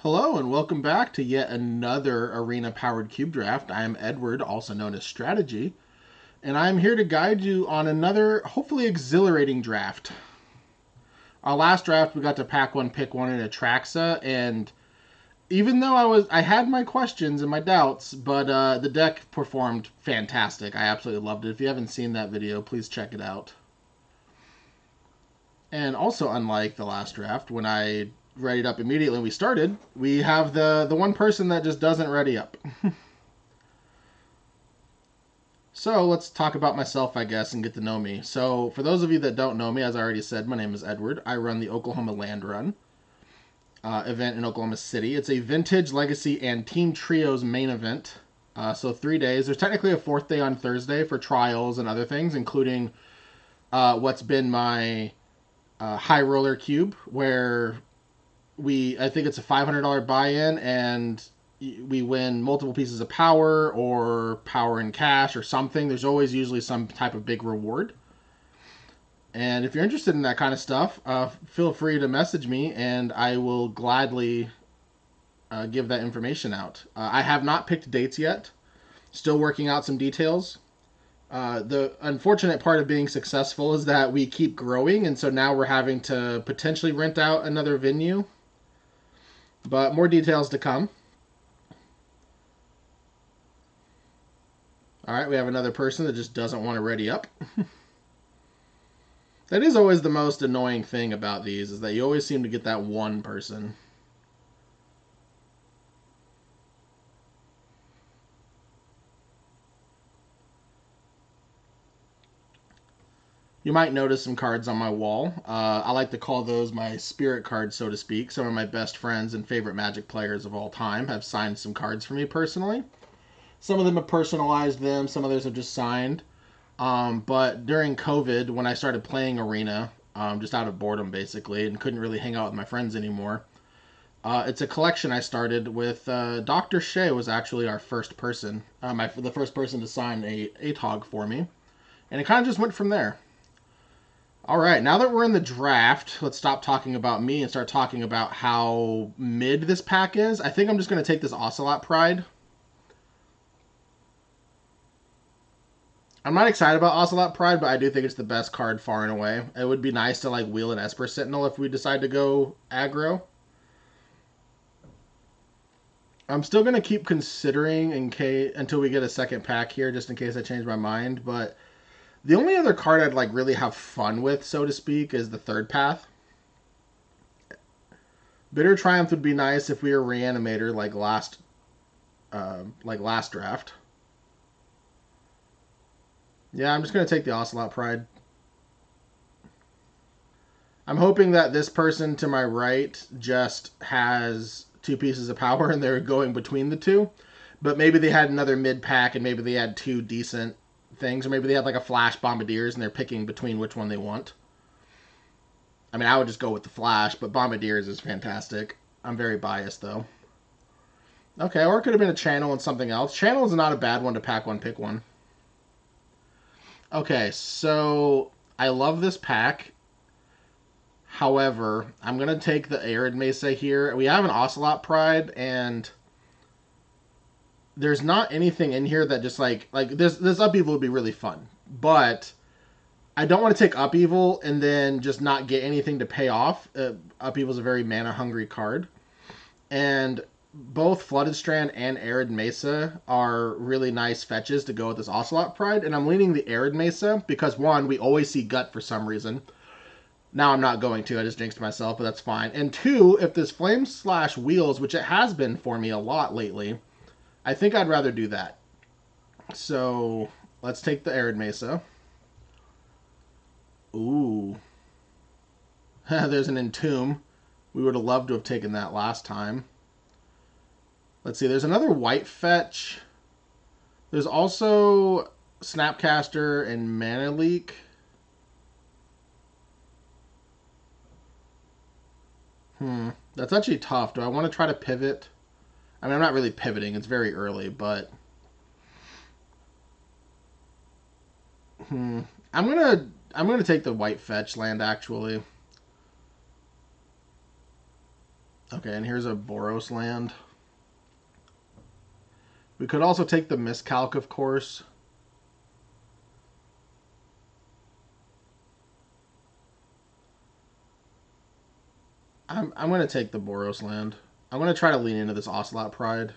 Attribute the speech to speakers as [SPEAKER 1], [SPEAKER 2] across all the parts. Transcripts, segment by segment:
[SPEAKER 1] Hello and welcome back to yet another arena-powered cube draft. I am Edward, also known as Strategy, and I'm here to guide you on another, hopefully exhilarating draft. Our last draft, we got to pack one, pick one in Atraxa, and even though I had my questions and my doubts, but the deck performed fantastic. I absolutely loved it. If you haven't seen that video, please check it out. And also, unlike the last draft, when I readied up immediately when we started, we have the one person that just doesn't ready up. So let's talk about myself, I guess, and get to know me. So for those of you that don't know me, as I already said, my name is Edward. I run the Oklahoma Land Run event in Oklahoma City. It's a vintage, legacy, and team trios main event. So 3 days. There's technically a fourth day on Thursday for trials and other things, including what's been my high roller cube, where I think it's a $500 buy-in, and we win multiple pieces of power or power in cash or something. There's always usually some type of big reward. And if you're interested in that kind of stuff, feel free to message me, and I will gladly give that information out. I have not picked dates yet. Still working out some details. The unfortunate part of being successful is that we keep growing, and so now we're having to potentially rent out another venue. But more details to come. All right, we have another person that just doesn't want to ready up. That is always the most annoying thing about these, is that you always seem to get that one person. You might notice some cards on my wall. I like to call those my spirit cards, so to speak. Some of my best friends and favorite Magic players of all time have signed some cards for me personally. Some of them have personalized them. Some others have just signed. But during COVID, when I started playing Arena, just out of boredom basically, and couldn't really hang out with my friends anymore, it's a collection I started with. Dr. Shea was actually our first person, the first person to sign a ATOG for me. And it kind of just went from there. All right, now that we're in the draft, let's stop talking about me and start talking about how mid this pack is. I think I'm just going to take this Ocelot Pride. I'm not excited about Ocelot Pride, but I do think it's the best card far and away. It would be nice to like wheel an Esper Sentinel if we decide to go aggro. I'm still going to keep considering until we get a second pack here, just in case I change my mind, but the only other card I'd like really have fun with, so to speak, is the third path. Bitter Triumph would be nice if we were Reanimator like last draft. Yeah, I'm just going to take the Ocelot Pride. I'm hoping that this person to my right just has 2 pieces of power and they're going between the two. But maybe they had another mid pack and maybe they had 2 decent things, or maybe they had like a Flash Bombardiers and they're picking between which one they want. I mean, I would just go with the Flash, but Bombardiers is fantastic. I'm very biased though. Okay, or it could have been a Channel and something else. Channel is not a bad one to pack one, pick one. Okay, so I love this pack. However, I'm going to take the Arid Mesa here. We have an Ocelot Pride, and there's not anything in here that just like this Upheaval would be really fun, but I don't want to take Upheaval and then just not get anything to pay off. Upheaval is a very mana hungry card, and both Flooded Strand and Arid Mesa are really nice fetches to go with this Ocelot Pride, and I'm leaning the Arid Mesa because one, we always see Gut for some reason. Now I'm not going to, I just jinxed myself, but that's fine. And two, if this Flame Slash wheels, which it has been for me a lot lately, I think I'd rather do that. So let's take the Arid Mesa. Ooh. There's an Entomb. We would have loved to have taken that last time. Let's see, there's another white fetch. There's also Snapcaster and Mana Leak. That's actually tough. Do I want to try to pivot? I mean, I'm not really pivoting. It's very early, but I'm gonna take the white fetch land actually. Okay, and here's a Boros land. We could also take the Miscalc, of course. I'm going to take the Boros land. I'm going to try to lean into this Ocelot Pride.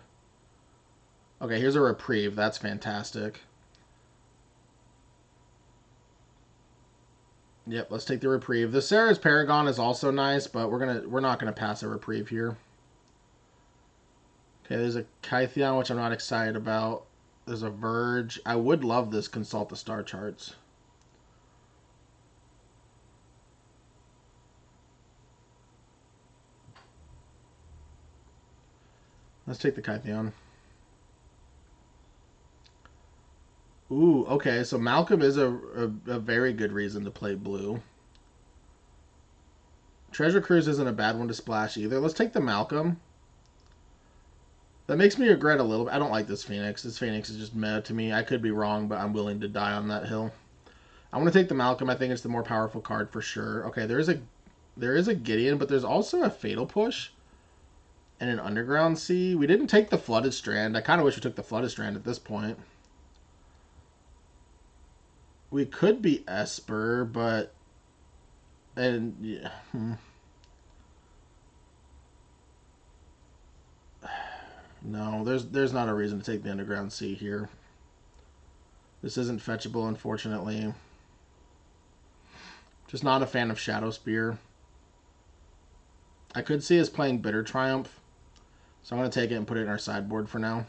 [SPEAKER 1] Okay, here's a Reprieve. That's fantastic. Yep, let's take the Reprieve. The Sarah's Paragon is also nice, but we're not gonna pass a Reprieve here. Okay, there's a Kytheon, which I'm not excited about. There's a Verge. I would love this Consult the Star Charts. Let's take the Kytheon. Ooh, okay, so Malcolm is a very good reason to play blue. Treasure Cruise isn't a bad one to splash either. Let's take the Malcolm. That makes me regret a little bit. I don't like this Phoenix. This Phoenix is just meh to me. I could be wrong, but I'm willing to die on that hill. I want to take the Malcolm. I think it's the more powerful card for sure. Okay, there is a Gideon, but there's also a Fatal Push and an Underground Sea. We didn't take the Flooded Strand. I kind of wish we took the Flooded Strand at this point. We could be Esper, but and yeah. No, there's not a reason to take the Underground Sea here. This isn't fetchable, unfortunately. Just not a fan of Shadow Spear. I could see us playing Bitter Triumph, so I'm going to take it and put it in our sideboard for now.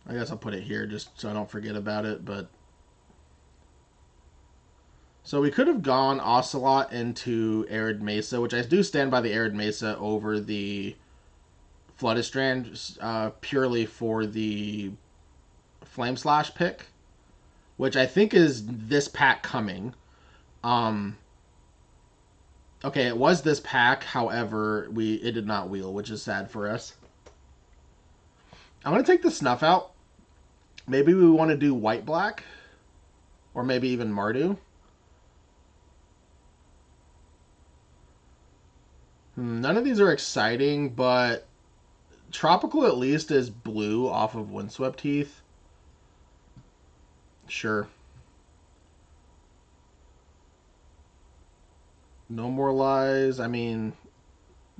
[SPEAKER 1] I guess I'll put it here just so I don't forget about it, but... So we could have gone Ocelot into Arid Mesa, which I do stand by the Arid Mesa over the Flooded Strand purely for the Flame Slash pick, which I think is this pack coming. Okay, it was this pack, however, it did not wheel, which is sad for us. I'm going to take the Snuff out. Maybe we want to do White-Black, or maybe even Mardu. None of these are exciting, but Tropical at least is blue off of Windswept Heath. Sure. No More Lies. I mean,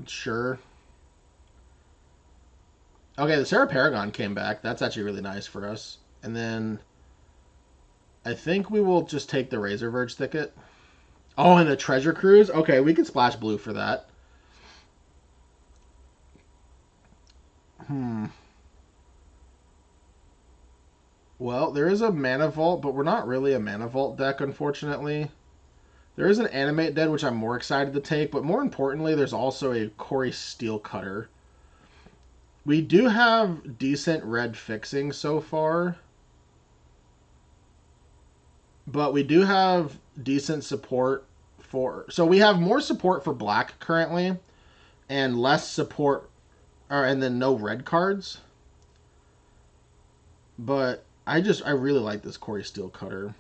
[SPEAKER 1] sure. Okay, the Sarah Paragon came back. That's actually really nice for us. And then I think we will just take the Razor Verge Thicket. Oh, and the Treasure Cruise? Okay, we can splash blue for that. Well, there is a Mana Vault, but we're not really a Mana Vault deck, unfortunately. There is an Animate Dead, which I'm more excited to take, but more importantly, there's also a Corey Steelcutter. We do have decent red fixing so far, but we do have decent support for... So we have more support for black currently, and less support, and then no red cards. But I really like this Corey Steelcutter.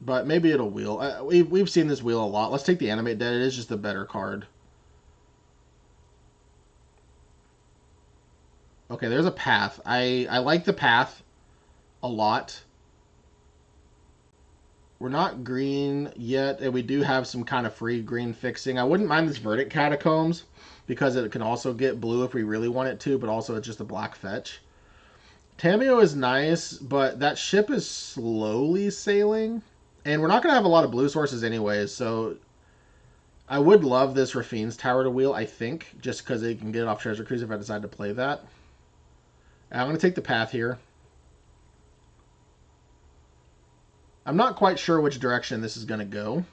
[SPEAKER 1] But maybe it'll wheel. We've seen this wheel a lot. Let's take the Animate Dead. It is just a better card. Okay, there's a Path. I like the Path a lot. We're not green yet, and we do have some kind of free green fixing. I wouldn't mind this Verdict Catacombs, because it can also get blue if we really want it to, but also it's just a black fetch. Tameo is nice, but that ship is slowly sailing. And we're not going to have a lot of blue sources anyways, so I would love this Rafine's Tower to wheel, I think, just because they can get it off Treasure Cruise if I decide to play that. And I'm going to take the Path here. I'm not quite sure which direction this is going to go,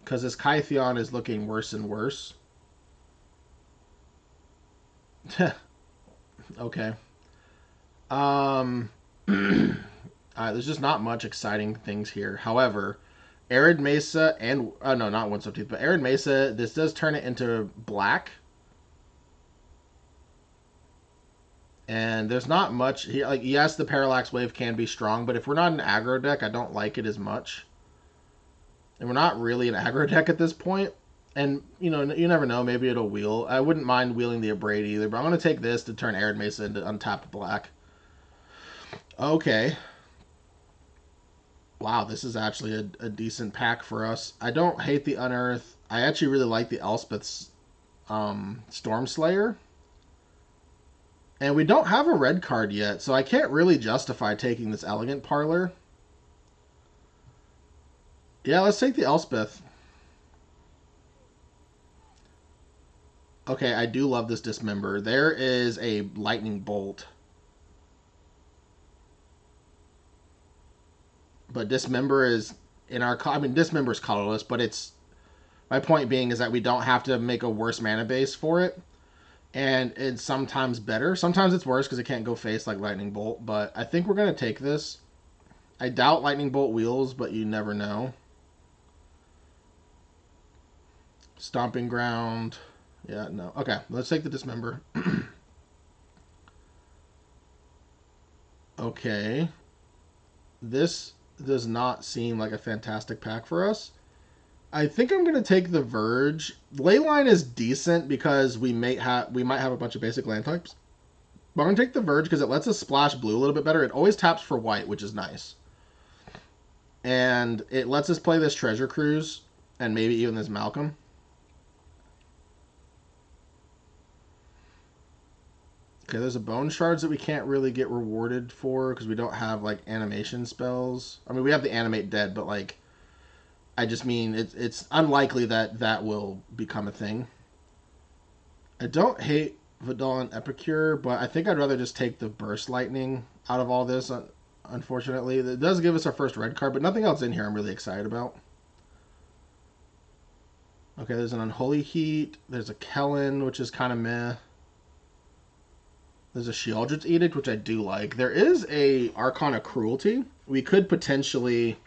[SPEAKER 1] because this Kytheon is looking worse and worse. Okay. There's just not much exciting things here. However, Arid Mesa and... no, not Windswept Heath, but Arid Mesa, this does turn it into black. And there's not much here. Like, yes, the Parallax Wave can be strong, but if we're not an aggro deck, I don't like it as much. And we're not really an aggro deck at this point. And, you know, you never know. Maybe it'll wheel. I wouldn't mind wheeling the Abrade either, but I'm going to take this to turn Arid Mesa into untapped black. Okay. Wow, this is actually a decent pack for us. I don't hate the Unearth. I actually really like the Elspeth's Storm Slayer. And we don't have a red card yet, so I can't really justify taking this Elegant Parlor. Yeah, let's take the Elspeth. Okay, I do love this Dismember. There is a Lightning Bolt. But Dismember is in our... I mean, Dismember is colorless, but it's... My point being is that we don't have to make a worse mana base for it. And it's sometimes better. Sometimes it's worse because it can't go face like Lightning Bolt. But I think we're going to take this. I doubt Lightning Bolt wheels, but you never know. Stomping Ground. Yeah, no. Okay, let's take the Dismember. Okay. This does not seem like a fantastic pack for us. I think I'm going to take the Verge. Leyline is decent because we might have a bunch of basic land types. But I'm going to take the Verge because it lets us splash blue a little bit better. It always taps for white, which is nice. And it lets us play this Treasure Cruise and maybe even this Malcolm. Okay, there's a Bone Shards that we can't really get rewarded for because we don't have, like, animation spells. I mean, we have the Animate Dead, but, like, I just mean it's unlikely that that will become a thing. I don't hate Vidal and Epicure, but I think I'd rather just take the Burst Lightning out of all this, unfortunately. It does give us our first red card, but nothing else in here I'm really excited about. Okay, there's an Unholy Heat. There's a Kellen, which is kind of meh. There's a Sheoldred's Edict, which I do like. There is a Archon of Cruelty. We could potentially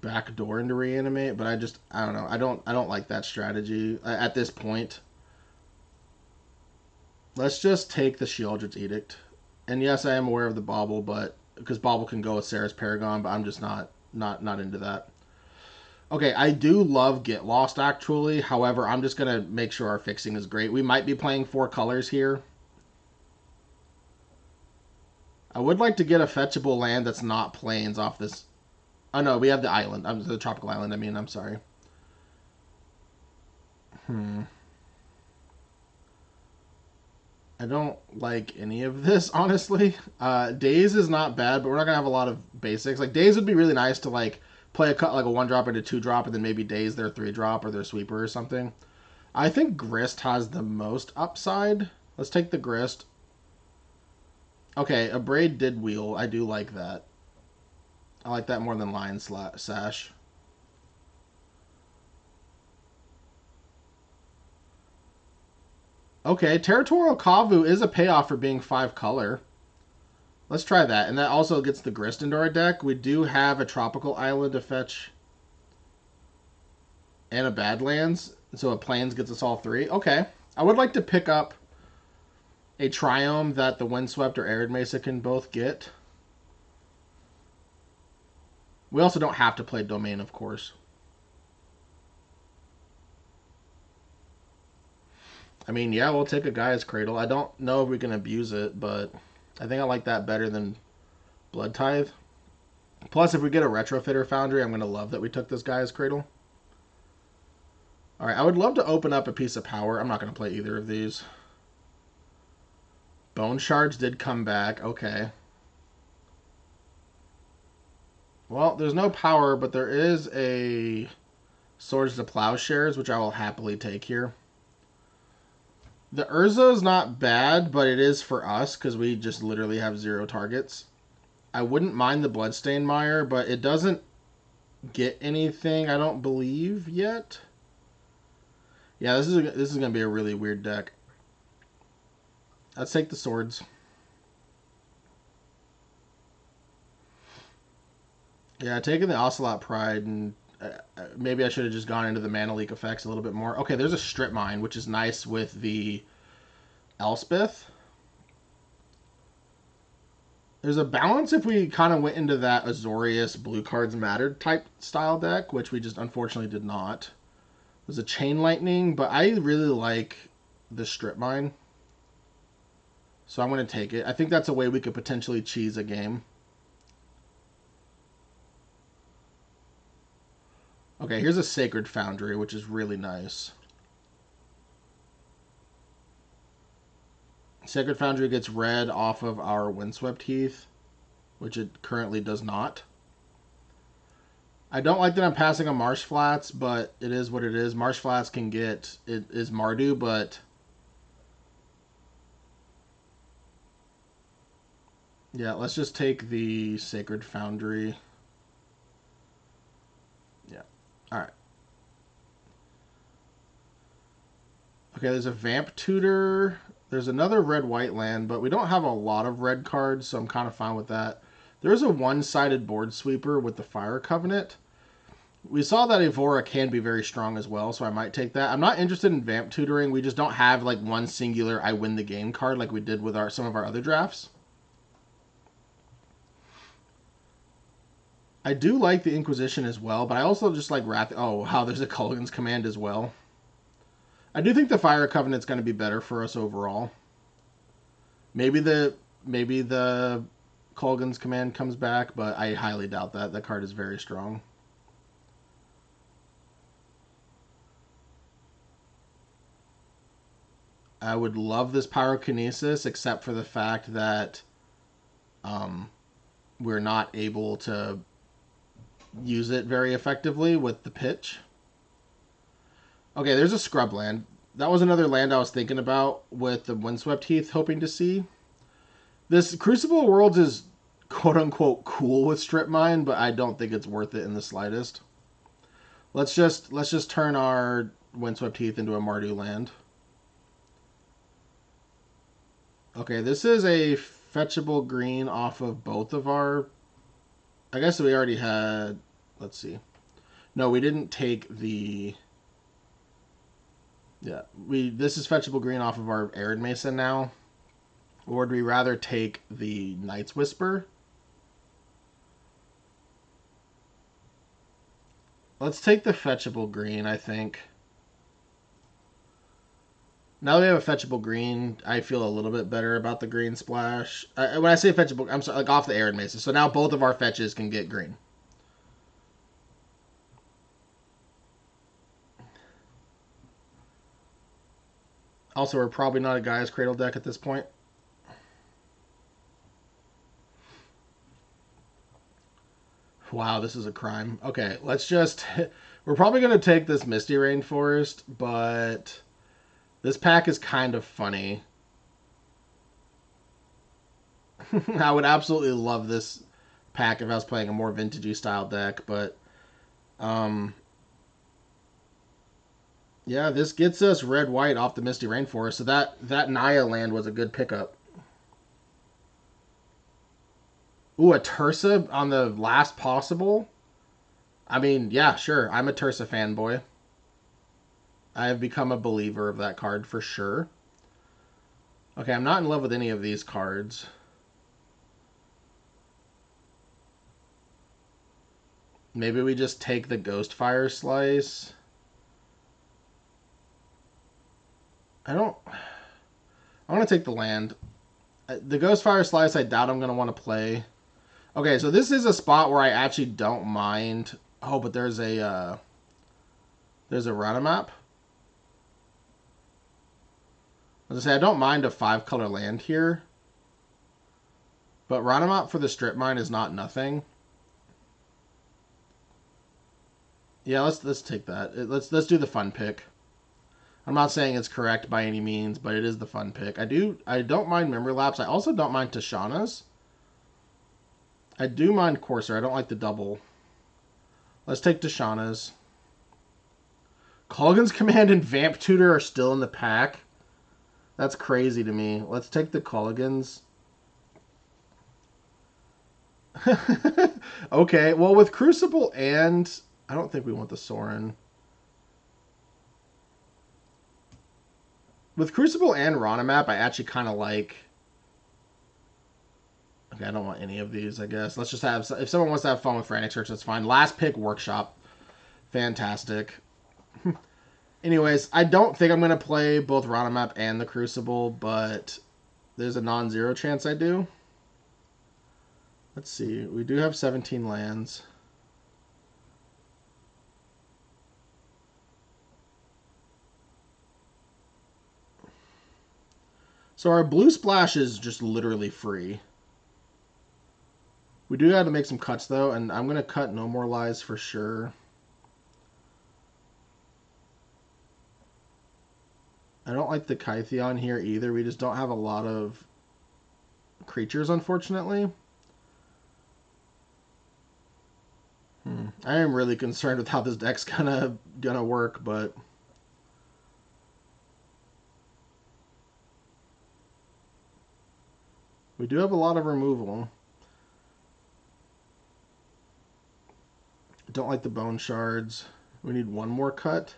[SPEAKER 1] backdoor into Reanimate, but I don't know. I don't like that strategy at this point. Let's just take the Sheoldred's Edict. And yes, I am aware of the Bauble, but because Bauble can go with Sarah's Paragon, but I'm just not into that. Okay, I do love Get Lost, actually. However, I'm just going to make sure our fixing is great. We might be playing 4 colors here. I would like to get a fetchable land that's not plains off this. Oh, no, we have the island. The tropical island, I mean. I'm sorry. I don't like any of this, honestly. Daze is not bad, but we're not going to have a lot of basics. Like, Daze would be really nice to, like, play a 1-drop into 2-drop and then maybe Daze their 3-drop or their Sweeper or something. I think Grist has the most upside. Let's take the Grist. Okay, Abrade did wheel. I do like that. I like that more than Lion Sash. Okay, Territorial Kavu is a payoff for being 5 color. Let's try that. And that also gets the Grist into our deck. We do have a Tropical Island to fetch. And a Badlands. So a Plains gets us all 3. Okay. I would like to pick up a Triome that the Windswept or Arid Mesa can both get. We also don't have to play Domain, of course. I mean, yeah, we'll take a Gaia's Cradle. I don't know if we can abuse it, but I think I like that better than Blood Tithe. Plus, if we get a Retrofitter Foundry, I'm going to love that we took this Gaia's Cradle. Alright, I would love to open up a piece of power. I'm not going to play either of these. Bone Shards did come back. Okay. Well, there's no power, but there is a Swords to Plowshares, which I will happily take here. The Urza is not bad, but it is for us because we just literally have 0 targets. I wouldn't mind the Bloodstained Mire, but it doesn't get anything, I don't believe, yet. Yeah, this is going to be a really weird deck. Let's take the Swords. Yeah, taking the Ocelot Pride, and maybe I should have just gone into the Mana Leak effects a little bit more. Okay, there's a Strip Mine, which is nice with the Elspeth. There's a balance if we kind of went into that Azorius blue cards mattered type style deck, which we just unfortunately did not. There's a Chain Lightning, but I really like the Strip Mine. So I'm going to take it. I think that's a way we could potentially cheese a game. Okay, here's a Sacred Foundry, which is really nice. Sacred Foundry gets red off of our Windswept Heath, which it currently does not. I don't like that I'm passing on Marsh Flats, but it is what it is. Marsh Flats can get... It is Mardu, but... Yeah, let's just take the Sacred Foundry. Yeah. Alright. Okay, there's a Vamp Tutor. There's another red-white land, but we don't have a lot of red cards, so I'm kind of fine with that. There's a one-sided board sweeper with the Fire Covenant. We saw that Evora can be very strong as well, so I might take that. I'm not interested in Vamp Tutoring. We just don't have like one singular I win the game card like we did with some of our other drafts. I do like the Inquisition as well, but I also just like Wrath. Oh, wow, there's a Culligan's Command as well. I do think the Fire Covenant's going to be better for us overall. Maybe the Culligan's Command comes back, but I highly doubt that. That card is very strong. I would love this Pyrokinesis, except for the fact that we're not able to use it very effectively with the pitch. Okay, there's a Scrub land. That was another land I was thinking about with the Windswept Heath, hoping to see. This Crucible of Worlds is quote-unquote cool with Strip Mine, but I don't think it's worth it in the slightest. Let's just turn our Windswept Heath into a Mardu land. Okay, this is a fetchable green off of both of our... I guess we already had... Let's see. No, we didn't take the... Yeah, this is fetchable green off of our Arid Mason now. Or would we rather take the Night's Whisper? Let's take the fetchable green, I think. Now that we have a fetchable green, I feel a little bit better about the green splash. When I say fetchable, I'm sorry, like off the Arid Mason. So now both of our fetches can get green. Also, we're probably not a Gaia's Cradle deck at this point. Wow, this is a crime. Okay, let's just... We're probably going to take this Misty Rainforest, but... This pack is kind of funny. I would absolutely love this pack if I was playing a more vintagey style deck, but... Yeah, this gets us red-white off the Misty Rainforest, so that Naya land was a good pickup. Ooh, a Tursa on the last possible? I mean, yeah, sure. I'm a Tursa fanboy. I have become a believer of that card for sure. Okay, I'm not in love with any of these cards. Maybe we just take the Ghostfire Slice. I want to take the land. The Ghostfire Slice, I doubt I'm going to want to play. Okay, so this is a spot where I actually don't mind. Oh, but there's a run map. As I say, I don't mind a 5-color land here. But Ranamap for the Strip Mine is not nothing. Yeah, let's take that. Let's do the fun pick. I'm not saying it's correct by any means, but it is the fun pick. I don't mind Memory Lapse. I also don't mind Tashana's. I do mind Courser. I don't like the double. Let's take Tashana's. Culligan's Command and Vamp Tutor are still in the pack. That's crazy to me. Let's take the Culligans. Okay, well, with Crucible and... I don't think we want the Sorin. With Crucible and Ranamap, I actually kind of like... Okay, I don't want any of these, I guess. Let's just have... If someone wants to have fun with Frantic Search, that's fine. Last pick, Workshop. Fantastic. Anyways, I don't think I'm going to play both Rotomap and the Crucible, but there's a non-zero chance I do. Let's see. We do have 17 lands. So our blue splash is just literally free. We do have to make some cuts, though, and I'm going to cut No More Lies for sure. I don't like the Kytheon here either. We just don't have a lot of creatures, unfortunately. I am really concerned with how this deck's gonna work, but we do have a lot of removal. Don't like the Bone Shards. We need one more cut.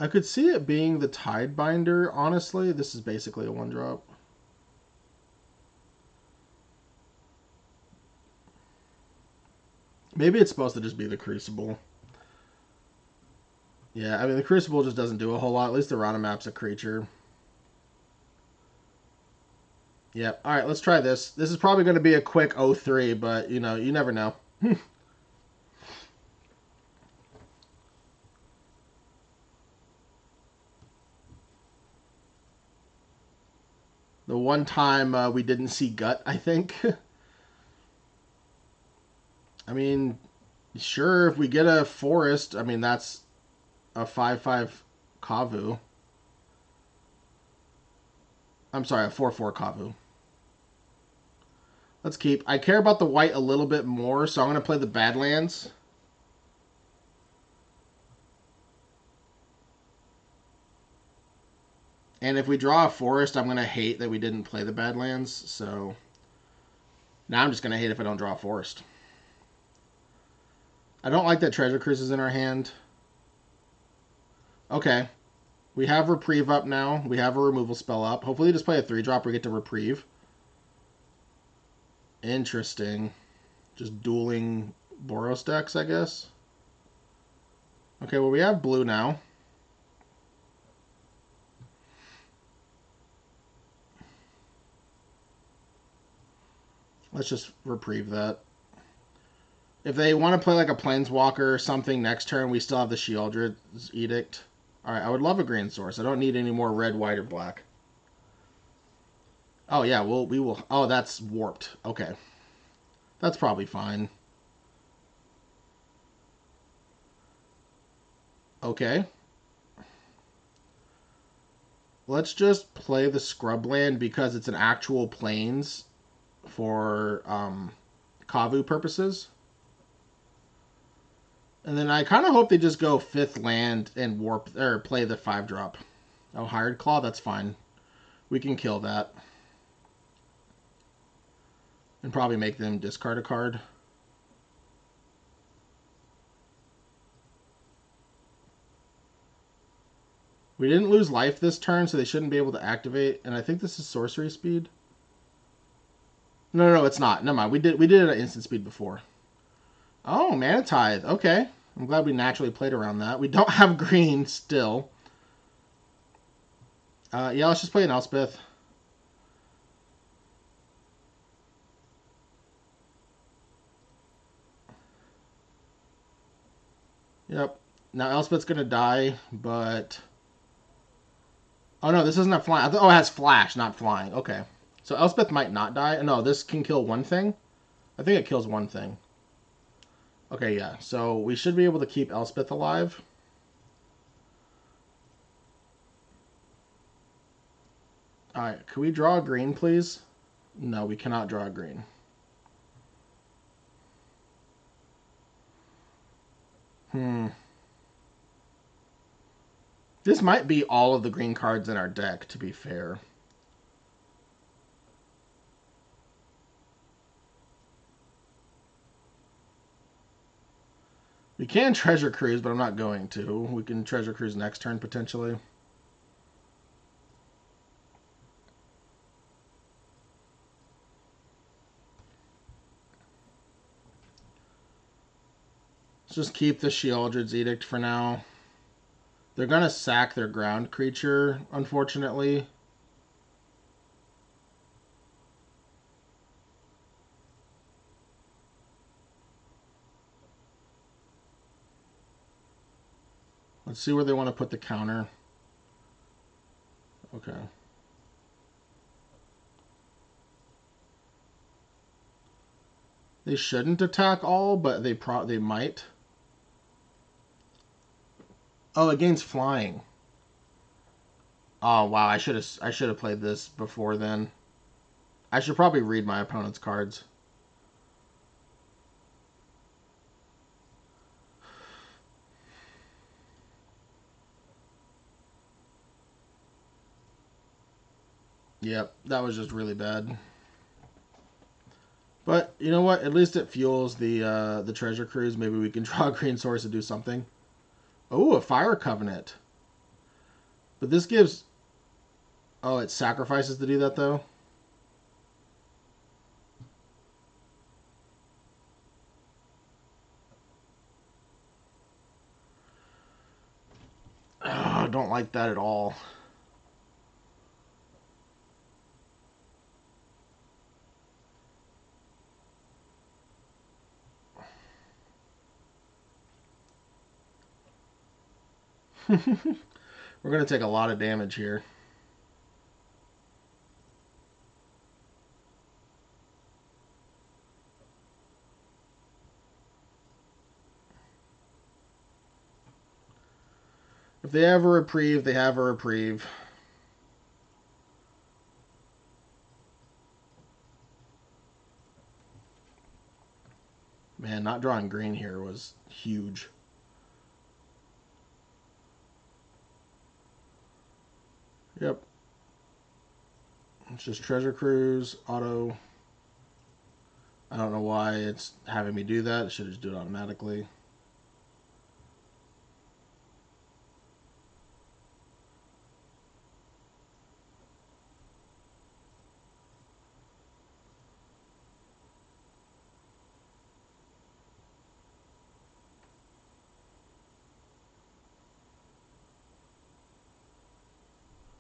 [SPEAKER 1] I could see it being the Tidebinder, honestly. This is basically a 1-drop. Maybe it's supposed to just be the Crucible. Yeah, I mean, the Crucible just doesn't do a whole lot. At least the Rotomap's a creature. Yep. All right, let's try this. This is probably going to be a quick 0-3, but, you know, you never know. The one time we didn't see Gut, I think. I mean, sure, if we get a Forest, I mean, that's a 5/5 Kavu. I'm sorry, a 4/4 Kavu. Let's keep. I care about the white a little bit more, so I'm going to play the Badlands. And if we draw a Forest, I'm going to hate that we didn't play the Badlands. So now I'm just going to hate if I don't draw a Forest. I don't like that Treasure Cruise is in our hand. Okay. We have Reprieve up now. We have a removal spell up. Hopefully just play a 3-drop or get to Reprieve. Interesting. Just dueling Boros decks, I guess. Okay, well, we have blue now. Let's just Reprieve that. If they want to play like a Planeswalker or something next turn, we still have the Sheoldred's Edict. Alright, I would love a green source. I don't need any more red, white, or black. Oh, yeah, we will... Oh, that's warped. Okay. That's probably fine. Okay. Let's just play the Scrubland because it's an actual plains for Kavu purposes. And then I kind of hope they just go 5th land and warp or play the 5-drop. Oh, Hired Claw, that's fine. We can kill that. And probably make them discard a card. We didn't lose life this turn, so they shouldn't be able to activate. And I think this is sorcery speed. No, it's not. Never mind. We did it at instant speed before. Oh, Mana Tithe. Okay. I'm glad we naturally played around that. We don't have green still. Yeah, let's just play an Elspeth. Yep. Now Elspeth's going to die, but... Oh, no, this doesn't have flying. Oh, it has flash, not flying. Okay. So Elspeth might not die. No, this can kill one thing. I think it kills one thing. Okay, yeah. So we should be able to keep Elspeth alive. Alright, can we draw a green, please? No, we cannot draw a green. This might be all of the green cards in our deck, to be fair. We can Treasure Cruise, but I'm not going to. We can Treasure Cruise next turn, potentially. Let's just keep the Sheoldred's Edict for now. They're going to sack their ground creature, unfortunately. Let's see where they want to put the counter. Okay. They shouldn't attack all, but they might. Oh, it gains flying. Oh wow, I should have played this before then. I should probably read my opponent's cards. Yep, that was just really bad. But you know what? At least it fuels the treasure cruise. Maybe we can draw a green source and do something. Oh, a fire covenant. But this gives. Oh, it sacrifices to do that though. Oh, I don't like that at all. We're going to take a lot of damage here. If they have a reprieve, they have a reprieve. Man, not drawing green here was huge. Yep. It's just Treasure Cruise, auto. I don't know why it's having me do that. It should just do it automatically.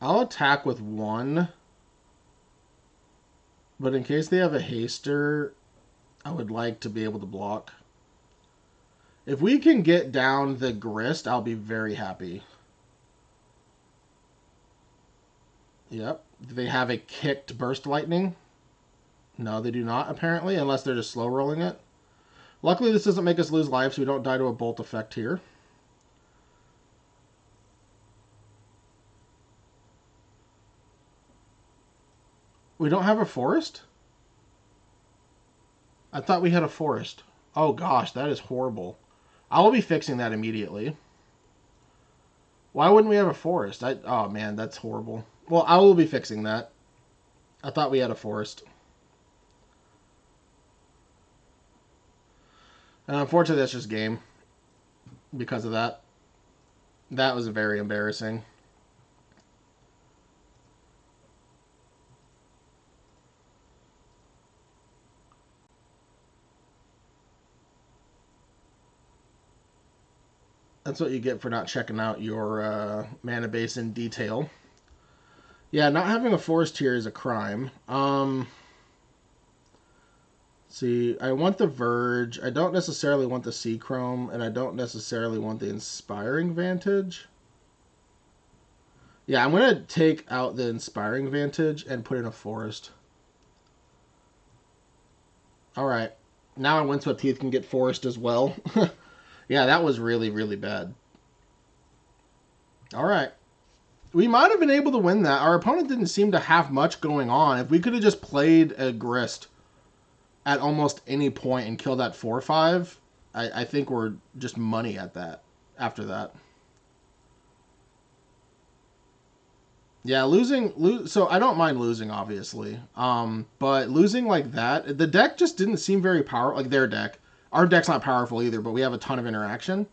[SPEAKER 1] I'll attack with one. But in case they have a haster, I would like to be able to block. If we can get down the grist, I'll be very happy. Yep. Do they have a kicked burst lightning? No, they do not, apparently, unless they're just slow rolling it. Luckily, this doesn't make us lose life, so we don't die to a bolt effect here. We don't have a forest? I thought we had a forest. Oh gosh, that is horrible. I will be fixing that immediately. Why wouldn't we have a forest? Oh man, that's horrible. Well, I will be fixing that. I thought we had a forest. And unfortunately, that's just game. Because of that. That was very embarrassing. That's what you get for not checking out your mana base in detail. Yeah, not having a forest here is a crime. See, I want the Verge. I don't necessarily want the Sea Chrome, and I don't necessarily want the Inspiring Vantage. Yeah, I'm going to take out the Inspiring Vantage and put in a forest. Alright. Now Windswept Heath can get forest as well. Yeah, that was really, really bad. Alright. We might have been able to win that. Our opponent didn't seem to have much going on. If we could have just played a Grist at almost any point and killed that 4/5, I think we're just money at that after that. Yeah, so I don't mind losing, obviously. But losing like that, the deck just didn't seem very powerful. Like their deck, Our deck's not powerful either, but we have a ton of interaction.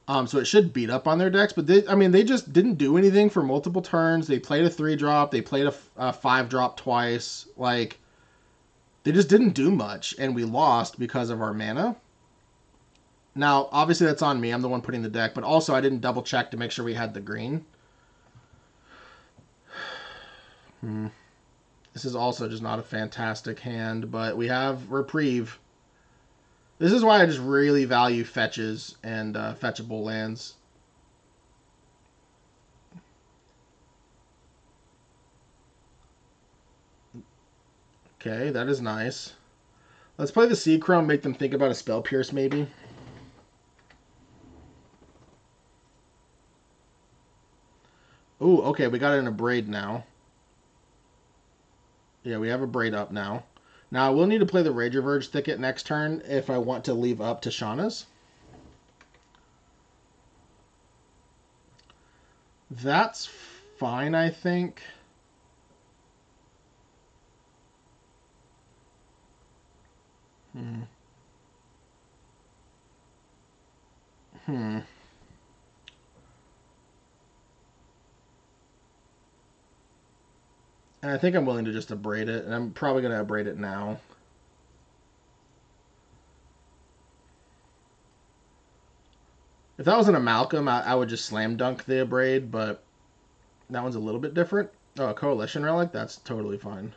[SPEAKER 1] So it should beat up on their decks. But they just didn't do anything for multiple turns. They played a 3-drop. They played a 5-drop twice. Like, they just didn't do much, and we lost because of our mana. Now, obviously, that's on me. I'm the one putting the deck, but also I didn't double check to make sure we had the green. This is also just not a fantastic hand, but we have Reprieve. This is why I just really value fetches and fetchable lands. Okay, that is nice. Let's play the Sea Chrome, make them think about a Spell Pierce, maybe. Ooh, okay, we got it in a Braid now. Yeah, we have a Braid up now. Now, I will need to play the Rager Verge Thicket next turn if I want to leave up Tishana's. That's fine, I think. Hmm. And I think I'm willing to just abrade it, and I'm probably going to abrade it now. If that was an Amalgam, I would just slam dunk the abrade, but that one's a little bit different. Oh, a Coalition Relic? That's totally fine.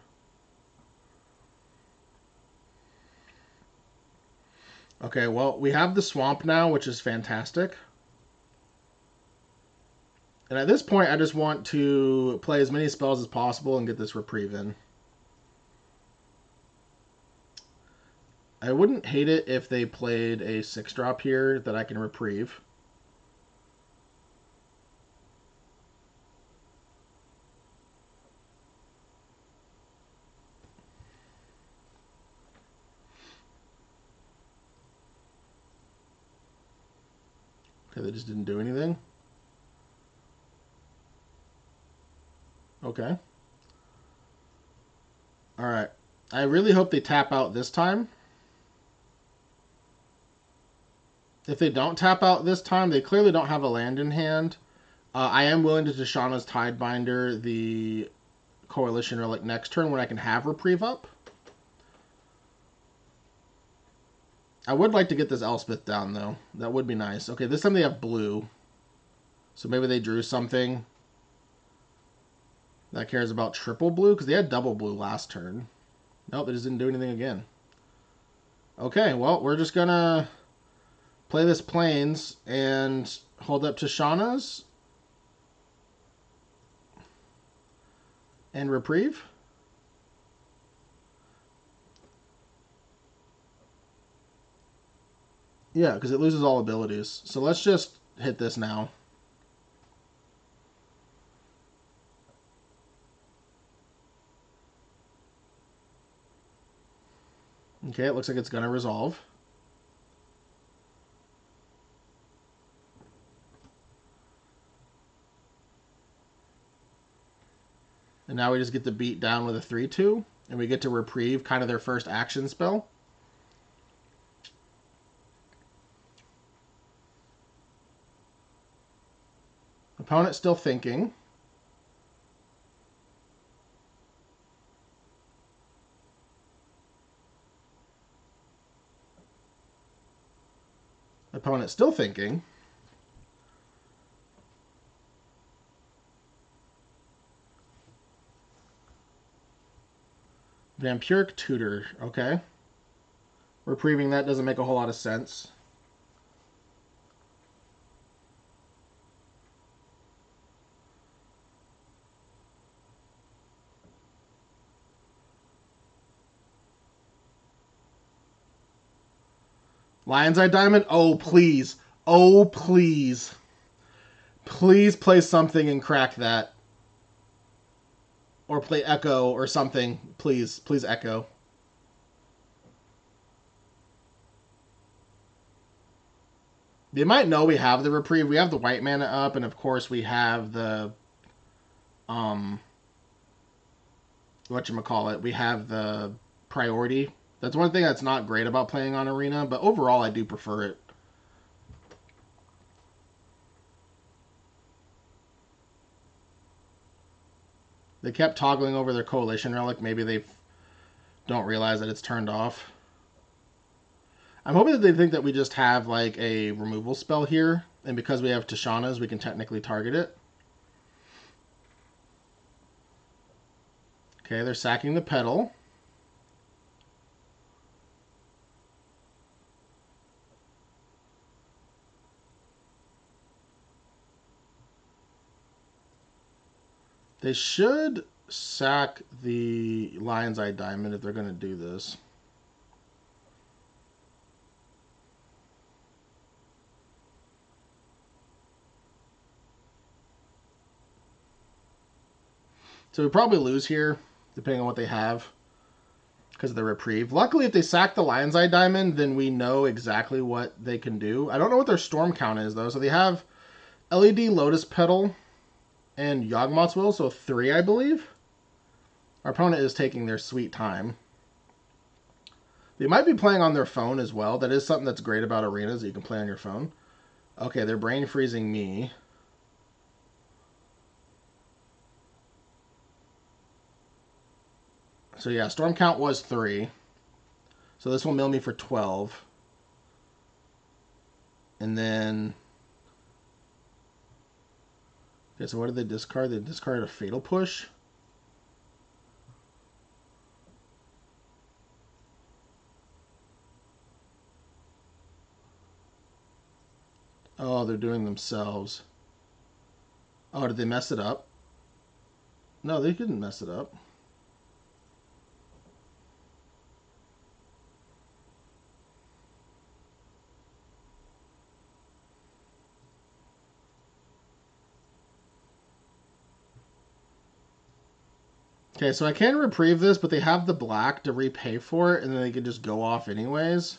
[SPEAKER 1] Okay, well, we have the Swamp now, which is fantastic. And at this point, I just want to play as many spells as possible and get this Reprieve in. I wouldn't hate it if they played a 6-drop here that I can Reprieve. Okay, they just didn't do anything. Okay. Alright. I really hope they tap out this time. If they don't tap out this time, they clearly don't have a land in hand. I am willing to Tishana's Tidebinder the Coalition Relic next turn when I can have Reprieve up. I would like to get this Elspeth down, though. That would be nice. Okay, this time they have blue. So maybe they drew something that cares about triple blue, because they had double blue last turn. Nope, they just didn't do anything again. Okay, well, we're just going to play this Plains and hold up Tishana's and Reprieve. Yeah, because it loses all abilities. So let's just hit this now. Okay, it looks like it's going to resolve. And now we just get to beat down with a 3-2. And we get to Reprieve, kind of their first action spell. Opponent still thinking. Opponent still thinking. Vampiric Tutor. Okay. Reprieving that doesn't make a whole lot of sense. Lion's Eye Diamond? Oh, please. Oh, please. Please play something and crack that. Or play Echo or something. Please. Please Echo. They might know we have the Reprieve. We have the white mana up, and of course we have the whatchamacallit, we have the priority That's one thing that's not great about playing on Arena, but overall I do prefer it. They kept toggling over their Coalition Relic. Maybe they don't realize that it's turned off. I'm hoping that they think that we just have like a removal spell here, and because we have Tishana's, we can technically target it. Okay, they're sacking the Petal. They should sack the Lion's Eye Diamond if they're going to do this. So we probably lose here, depending on what they have, because of the reprieve. Luckily, if they sack the Lion's Eye Diamond, then we know exactly what they can do. I don't know what their storm count is, though. So they have LED Lotus Petal and Yawgmoth's Will, so 3, I believe. Our opponent is taking their sweet time. They might be playing on their phone as well. That is something that's great about arenas, that you can play on your phone. Okay, they're brain freezing me. So yeah, storm count was 3. So this will mill me for 12. And then... Okay, so what did they discard? They discarded a Fatal Push. Oh, they're doing themselves. Oh, did they mess it up? No, they didn't mess it up. Okay, so I can reprieve this, but they have the black to repay for it, and then they can just go off anyways.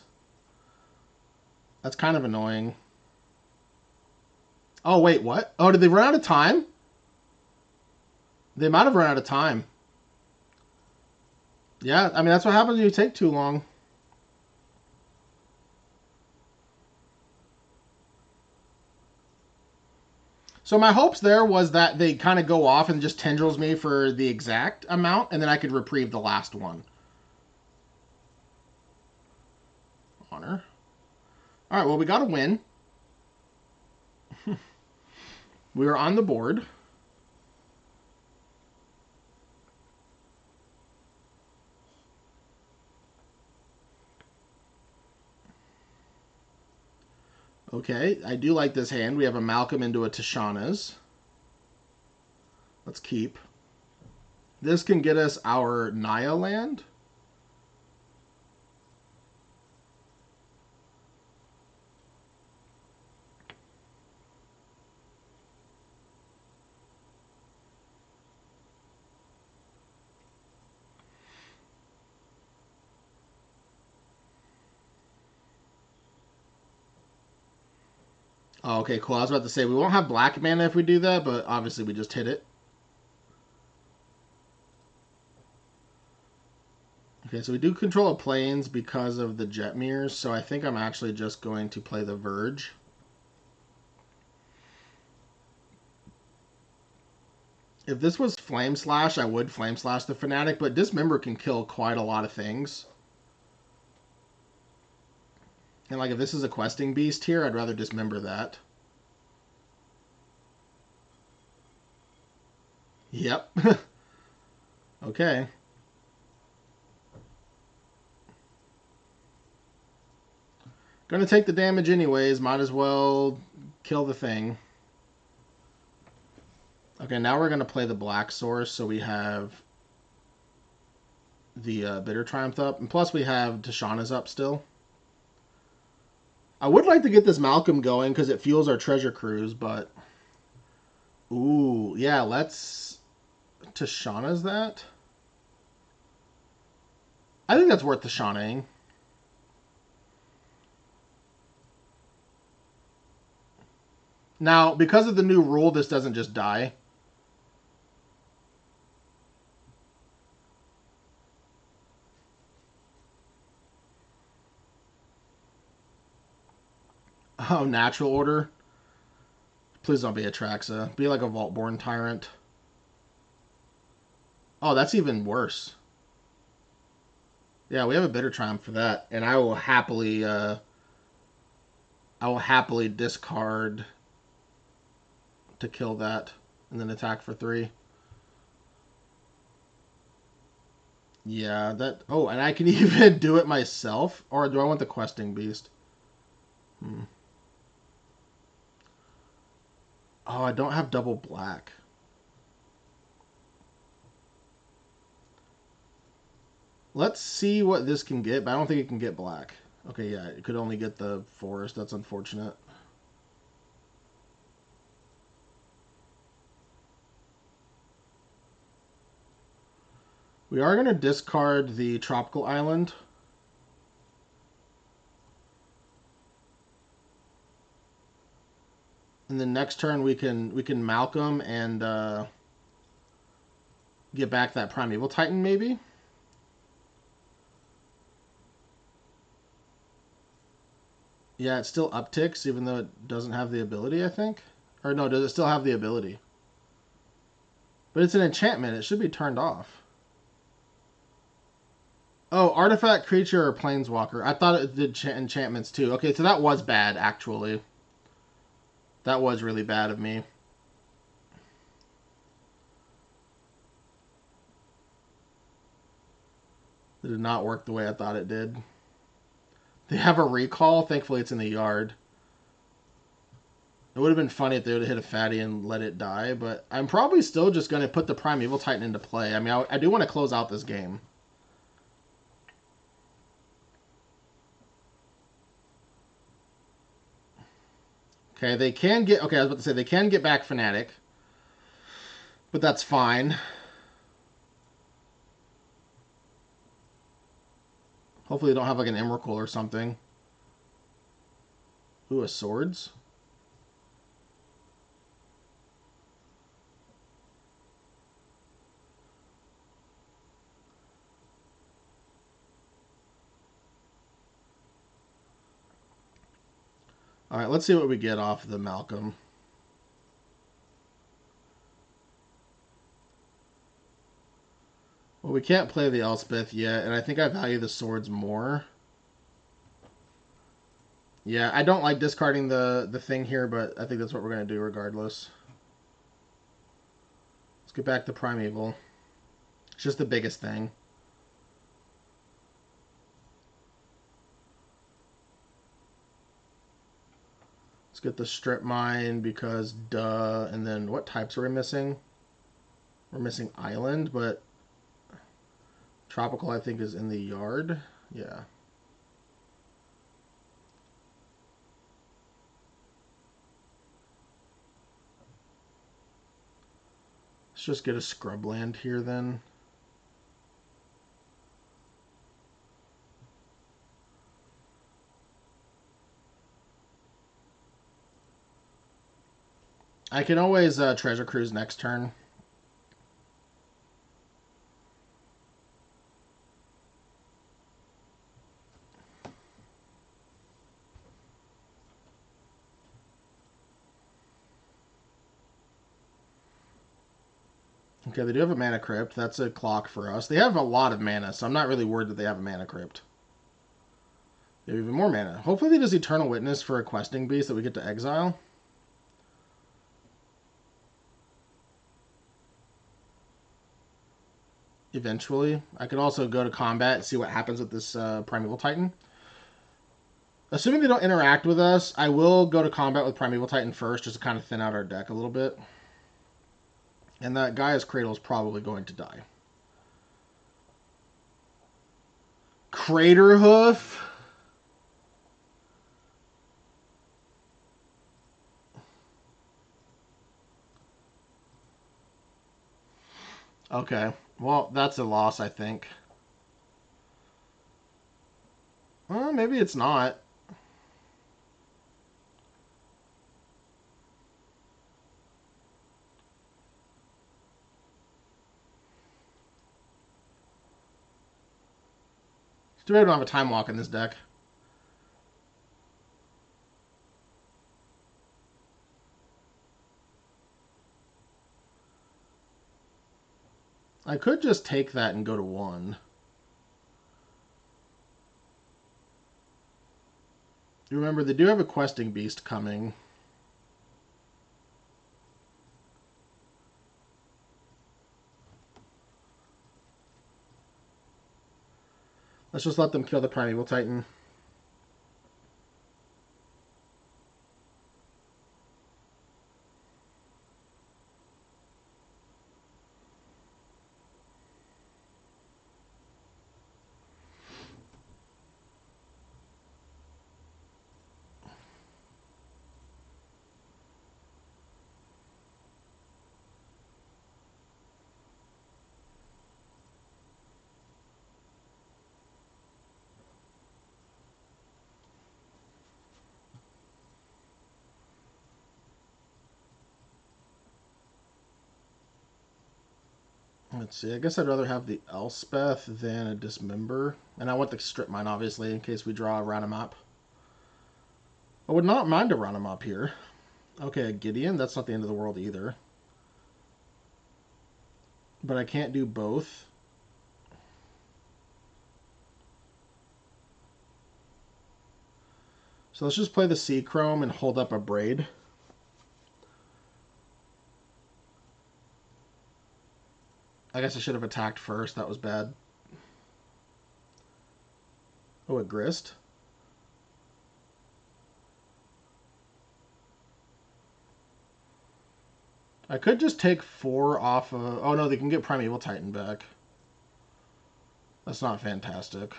[SPEAKER 1] That's kind of annoying. Oh, wait, what? Oh, did they run out of time? They might have run out of time. Yeah, I mean, that's what happens when you take too long. So my hopes there was that they kind of go off and just tendrils me for the exact amount, and then I could reprieve the last one. Honor. All right, well, we got a win. We were on the board. Okay, I do like this hand. We have a Malcolm into a Tishana's. Let's keep. This can get us our Naya land. Oh, okay, cool. I was about to say, we won't have black mana if we do that, but obviously we just hit it. Okay, so we do control a plains because of the jet mirrors, so I think I'm actually just going to play the Verge. If this was Flame Slash, I would Flame Slash the Fanatic, but Dismember can kill quite a lot of things. And like if this is a Questing Beast here, I'd rather Dismember that. Yep. Okay. Gonna take the damage anyways, might as well kill the thing. Okay, now we're gonna play the Black Source, so we have the Bitter Triumph up, and plus we have Tishana's up still. I would like to get this Malcolm going because it fuels our treasure cruise, but... Ooh, yeah, let's... Tishana's that? I think that's worth Tishanaing. Now, because of the new rule, this doesn't just die. Oh, natural order. Please don't be a Traxa. Be like a Vaultborn Tyrant. Oh, that's even worse. Yeah, we have a Bitter Triumph for that, and I will happily discard to kill that, and then attack for 3. Yeah, that. Oh, and I can even do it myself, or do I want the Questing Beast? Hmm. Oh, I don't have double black. Let's see what this can get, but I don't think it can get black. Okay, yeah, it could only get the forest. That's unfortunate. We are going to discard the tropical island. And then next turn we can Malcolm and get back that Primeval Titan maybe. Yeah, it still upticks even though it doesn't have the ability, I think. Or no, does it still have the ability? But it's an enchantment. It should be turned off. Oh, artifact, creature, or planeswalker. I thought it did enchantments too. Okay, so that was bad, actually. That was really bad of me. It did not work the way I thought it did. They have a recall. Thankfully, it's in the yard. It would have been funny if they would have hit a fatty and let it die, but I'm probably still just going to put the Primeval Titan into play. I mean, I do want to close out this game. Okay, they can get... Okay, I was about to say, they can get back Fnatic, but that's fine. Hopefully they don't have like an Emrakul or something. Ooh, a Swords? Alright, let's see what we get off the Malcolm. Well, we can't play the Elspeth yet, and I think I value the Swords more. Yeah, I don't like discarding the thing here, but I think that's what we're going to do regardless. Let's get back to Primeval. It's just the biggest thing. Let's get the Strip Mine because duh. And then what types are we missing? We're missing Island, but Tropical I think is in the yard. Yeah. Let's just get a Scrubland here then. I can always Treasure Cruise next turn. Okay, they do have a Mana Crypt. That's a clock for us. They have a lot of mana, so I'm not really worried that they have a Mana Crypt. They have even more mana. Hopefully they just Eternal Witness for a Questing Beast that we get to exile. Eventually. I could also go to combat and see what happens with this Primeval Titan. Assuming they don't interact with us, I will go to combat with Primeval Titan first just to kind of thin out our deck a little bit. And that Gaia's Cradle is probably going to die. Crater Hoof? Okay. Well, that's a loss, I think. Well, maybe it's not. It's too bad we don't have a Time Walk in this deck. I could just take that and go to 1. You remember, they do have a questing beast coming. Let's just let them kill the Primeval Titan. Let's see. I guess I'd rather have the Elspeth than a Dismember. And I want the Strip Mine, obviously, in case we draw a random map. I would not mind a random map here. Okay, a Gideon. That's not the end of the world either. But I can't do both. So let's just play the Sea Chrome and hold up a Braid. I guess I should have attacked first. That was bad. Oh, a Grist. I could just take 4 off of... Oh, no, they can get Primeval Titan back. That's not fantastic.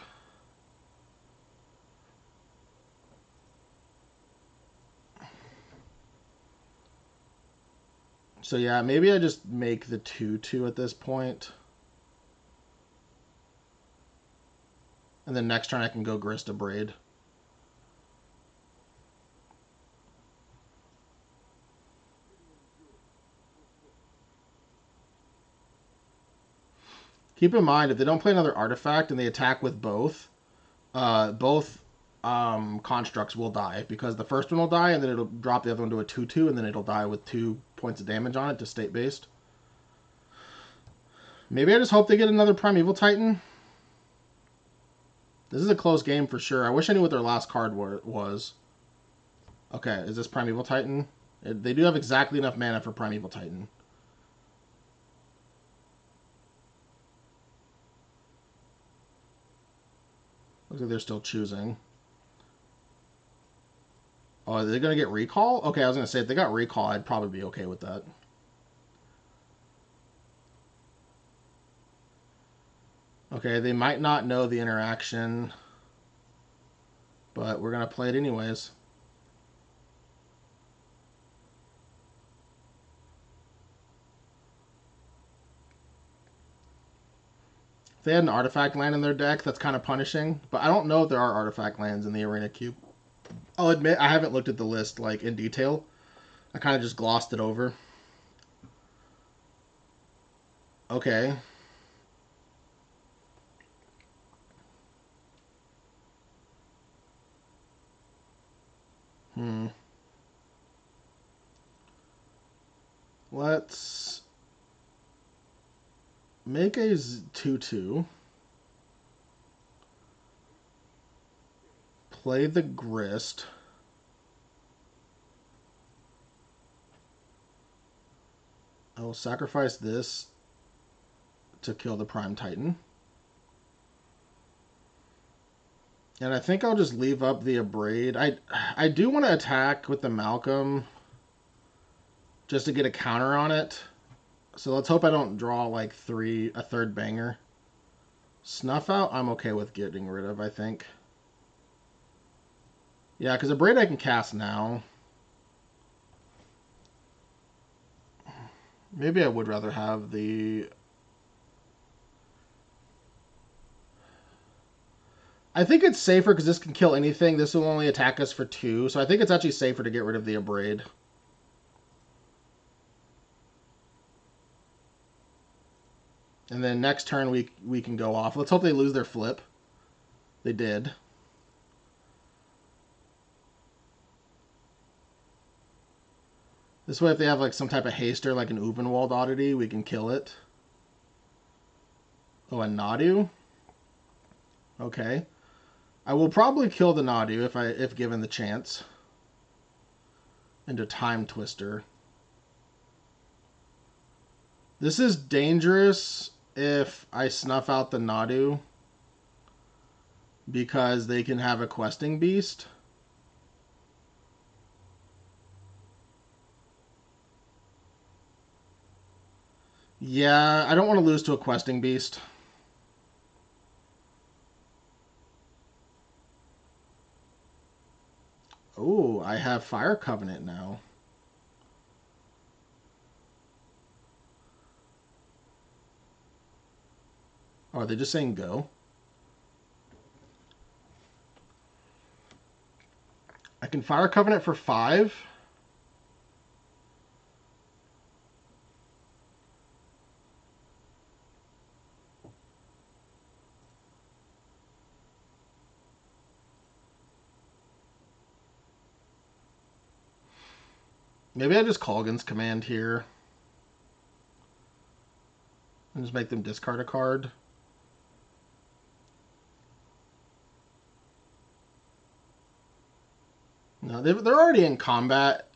[SPEAKER 1] So, yeah, maybe I just make the 2/2 at this point. And then next turn I can go Grist a Braid. Keep in mind, if they don't play another artifact and they attack with both constructs will die, because the first one will die and then it'll drop the other one to a 2/2 and then it'll die with 2 points of damage on it to state based. Maybe I just hope they get another Primeval Titan. This is a close game for sure. I wish I knew what their last card was. Okay, is this Primeval Titan? They do have exactly enough mana for Primeval Titan. Looks like they're still choosing. Oh, are they going to get recall? Okay, I was going to say, if they got recall, I'd probably be okay with that. Okay, they might not know the interaction, but we're going to play it anyways. If they had an artifact land in their deck, that's kind of punishing, but I don't know if there are artifact lands in the Arena Cube. I'll admit, I haven't looked at the list like in detail. I kind of just glossed it over. Okay. Let's make a 2/2. Play the Grist. I will sacrifice this to kill the Prime Titan. And I think I'll just leave up the Abrade. I do want to attack with the Malcolm just to get a counter on it. So let's hope I don't draw like a third banger. Snuff Out, I'm okay with getting rid of, I think. Yeah, because Abrade I can cast now. Maybe I would rather have the... I think it's safer because this can kill anything. This will only attack us for 2. So I think it's actually safer to get rid of the Abrade. And then next turn we can go off. Let's hope they lose their flip. They did. This way if they have like some type of haster like an Uvenwald oddity, we can kill it. Oh, a Nadu? Okay. I will probably kill the Nadu if given the chance. Into Time Twister. This is dangerous if I snuff out the Nadu because they can have a questing beast. Yeah, I don't want to lose to a questing beast. Oh, I have Fire Covenant now. Oh, are they just saying go? I can Fire Covenant for 5. Maybe I just Colgan's Command here. And just make them discard a card. No, they're already in combat.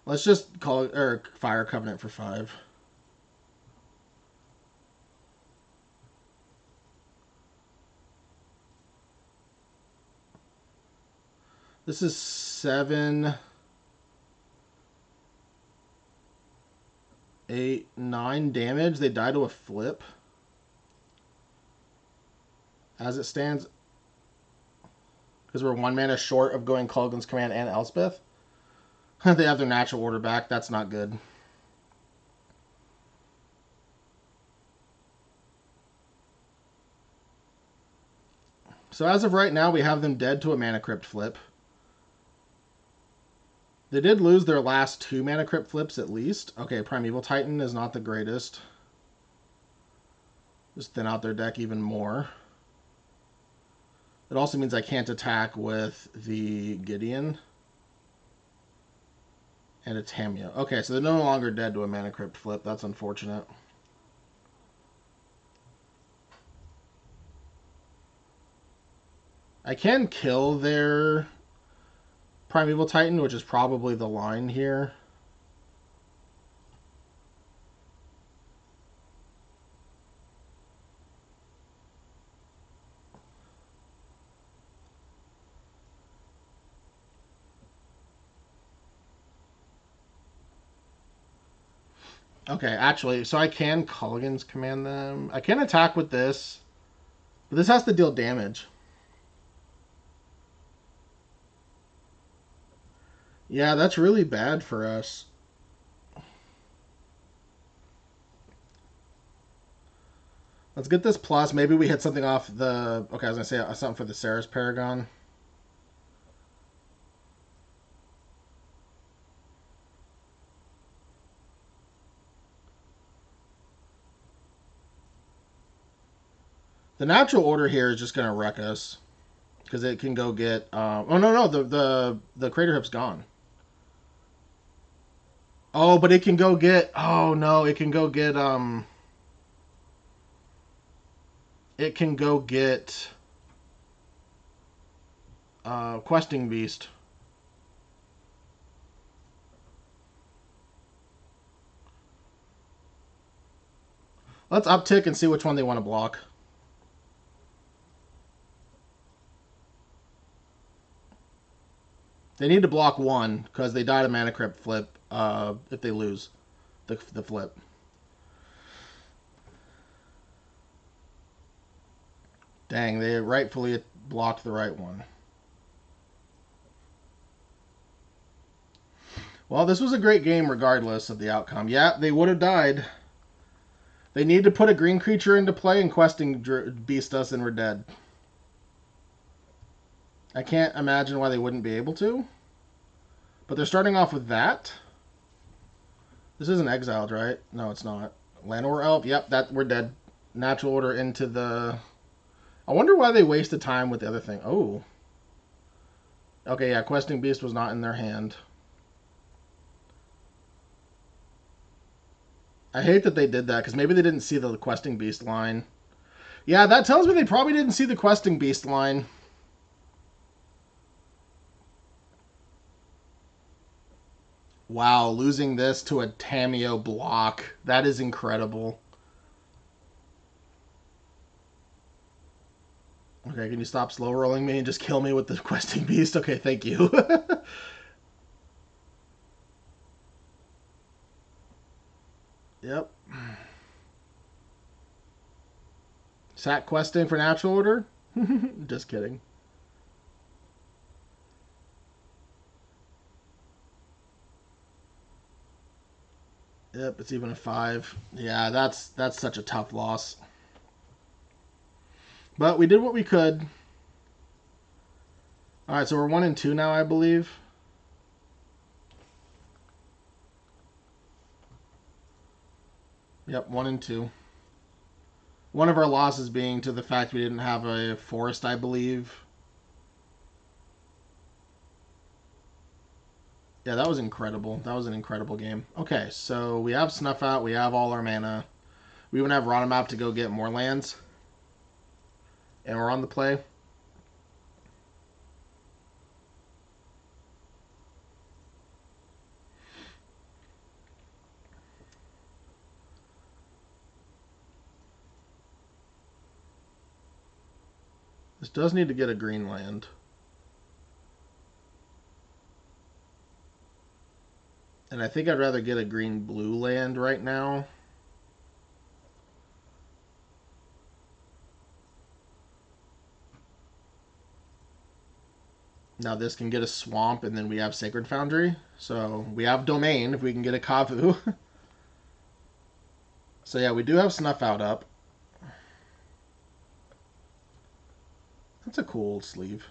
[SPEAKER 1] Let's just call it or Fire Covenant for 5. This is 7, 8, 9 damage. They die to a flip. As it stands, because we're 1 mana short of going Colgan's Command and Elspeth. They have their natural order back. That's not good. So as of right now, we have them dead to a Mana Crypt flip. They did lose their last 2 Mana Crypt flips at least. Okay, Primeval Titan is not the greatest. Just thin out their deck even more. It also means I can't attack with the Gideon and a Tamio. Okay, so they're no longer dead to a Mana Crypt flip. That's unfortunate. I can kill their Primeval Titan, which is probably the line here. Okay, actually, so I can Culligan's Command them. I can attack with this, but this has to deal damage. Yeah, that's really bad for us. Let's get this plus. Maybe we hit something off the... Okay, I was going to say something for the Ceres Paragon. The natural order here is just going to wreck us. Because it can go get... oh, no. The Crater Hip's gone. Oh, but it can go get... Oh, no. It can go get... It can go get... Questing Beast. Let's uptick and see which one they want to block. They need to block one because they die to Mana Crypt flip if they lose the flip. Dang, they rightfully blocked the right one. Well, this was a great game regardless of the outcome. Yeah, they would have died. They need to put a green creature into play and questing beast us and we're dead. I can't imagine why they wouldn't be able to. But they're starting off with that. This isn't exiled, right? No, it's not. Llanowar Elf. Yep, that we're dead. Natural order into the... I wonder why they wasted time with the other thing. Oh. Okay, yeah, questing beast was not in their hand. I hate that they did that, because maybe they didn't see the questing beast line. Yeah, that tells me they probably didn't see the questing beast line. Wow, losing this to a Tameo block. That is incredible. Okay, can you stop slow rolling me and just kill me with the questing beast? Okay, thank you. Yep. Sack questing for natural order? Just kidding. Yep, it's even a 5. Yeah, that's such a tough loss. But we did what we could. All right, so we're 1 and 2 now, I believe. Yep, 1 and 2. One of our losses being to the fact we didn't have a forest, I believe. Yeah, that was incredible. That was an incredible game. Okay, so we have Snuff Out. We have all our mana. We even have Rotomap to go get more lands. And we're on the play. This does need to get a green land. And I think I'd rather get a green-blue land right now. Now this can get a swamp, and then we have Sacred Foundry. So we have Domain if we can get a Kavu. So yeah, we do have Snuff Out up. That's a cool sleeve.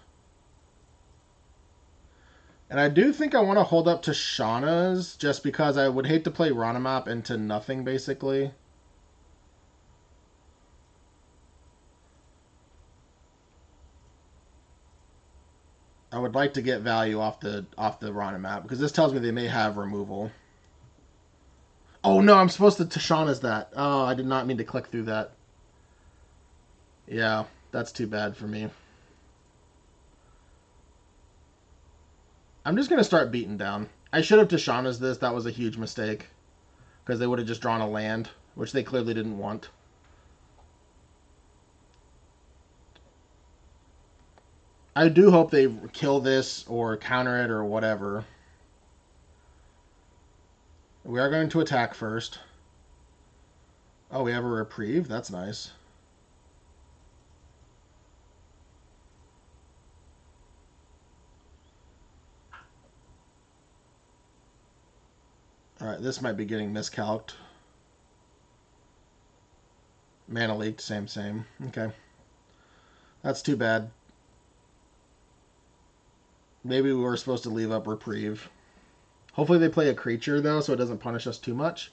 [SPEAKER 1] And I do think I want to hold up to Shauna's, just because I would hate to play Rotomap into nothing, basically. I would like to get value off the Rotomap, because this tells me they may have removal. Oh no, I'm supposed to Tashana's that. Oh, I did not mean to click through that. Yeah, that's too bad for me. I'm just going to start beating down. I should have Tashana's this. That was a huge mistake. Because they would have just drawn a land, which they clearly didn't want. I do hope they kill this or counter it or whatever. We are going to attack first. Oh, we have a reprieve? That's nice. Alright, this might be getting miscalced. Mana leaked, same. Okay. That's too bad. Maybe we were supposed to leave up reprieve. Hopefully they play a creature, though, so it doesn't punish us too much.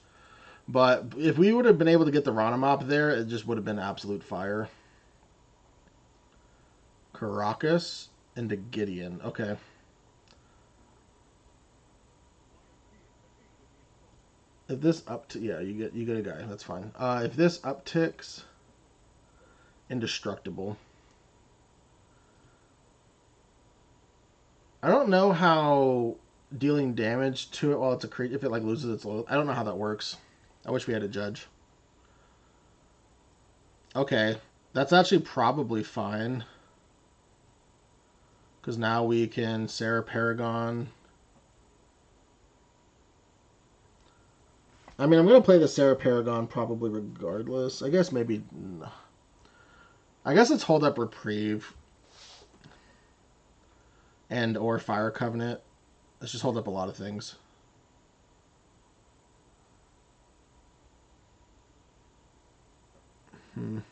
[SPEAKER 1] But if we would have been able to get the Rotomop there, it just would have been absolute fire. Caracas into Gideon. Okay. If this yeah, you get a guy. That's fine. If this upticks, indestructible. I don't know how dealing damage to it while it's a creature, if it like loses its loyalty. I don't know how that works. I wish we had a judge. Okay, that's actually probably fine. Because now we can Sarah Paragon. I mean, I'm going to play the Sarah Paragon probably regardless. I guess maybe... I guess it's Hold Up Reprieve. And or Fire Covenant. Let's just hold up a lot of things. Are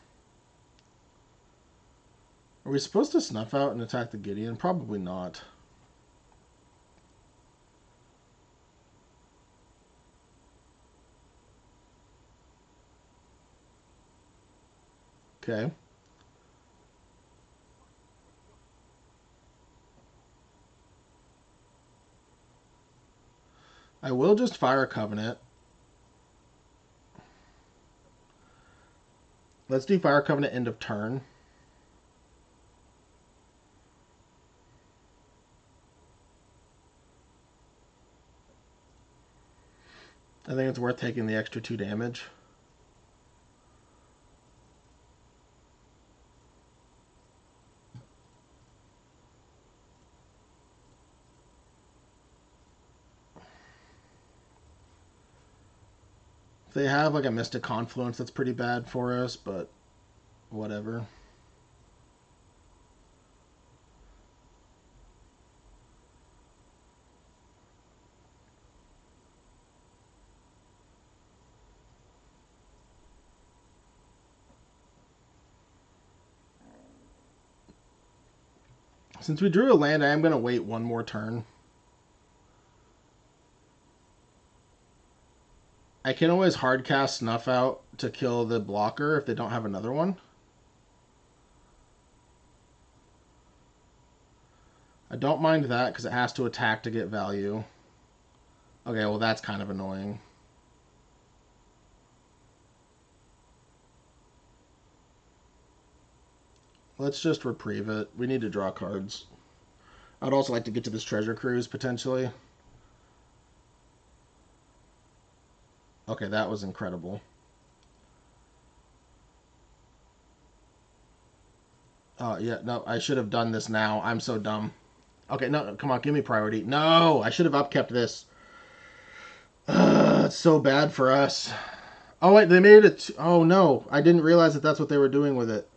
[SPEAKER 1] we supposed to Snuff Out and attack the Gideon? Probably not. Okay. I will just Fire Covenant. Let's do Fire Covenant end of turn. I think it's worth taking the extra 2 damage. If they have like a Mystic Confluence, that's pretty bad for us, but whatever. Since we drew a land, I am going to wait one more turn. I can always hardcast Snuff out to kill the blocker if they don't have another one. I don't mind that because it has to attack to get value. Okay, well that's kind of annoying. Let's just reprieve it. We need to draw cards. I'd also like to get to this treasure cruise potentially. Okay, that was incredible. Yeah, no, I should have done this now. I'm so dumb. Okay, no, come on, give me priority. No, I should have upkept this. It's so bad for us. Oh, wait, they made it. Oh, no. I didn't realize that that's what they were doing with it.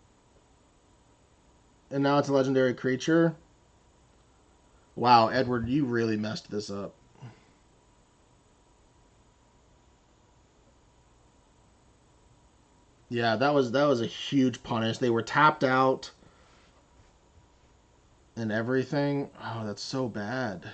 [SPEAKER 1] And now it's a legendary creature. Wow, Edward, you really messed this up. Yeah, that was a huge punish. They were tapped out and everything. Oh, that's so bad.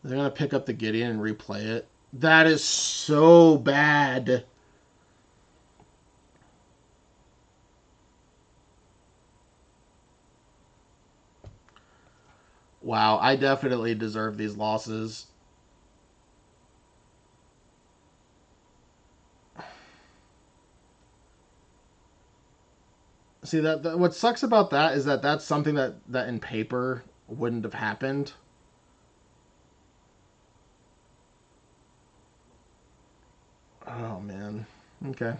[SPEAKER 1] They're gonna pick up the Gideon and replay it. That is so bad. Wow, I definitely deserve these losses. See that what sucks about that is that that's something that in paper wouldn't have happened. Oh man. Okay.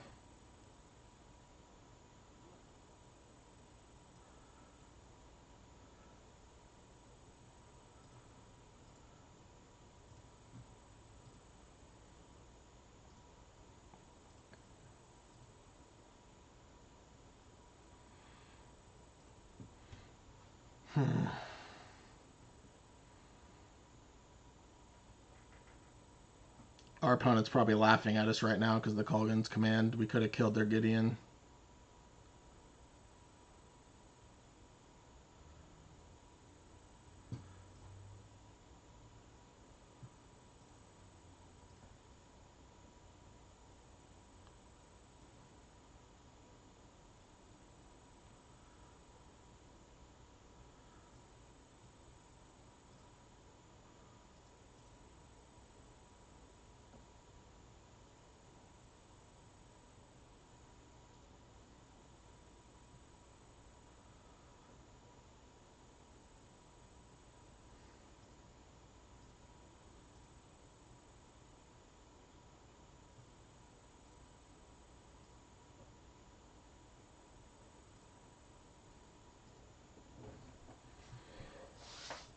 [SPEAKER 1] Our opponent's probably laughing at us right now because the Colgan's command. We could have killed their Gideon.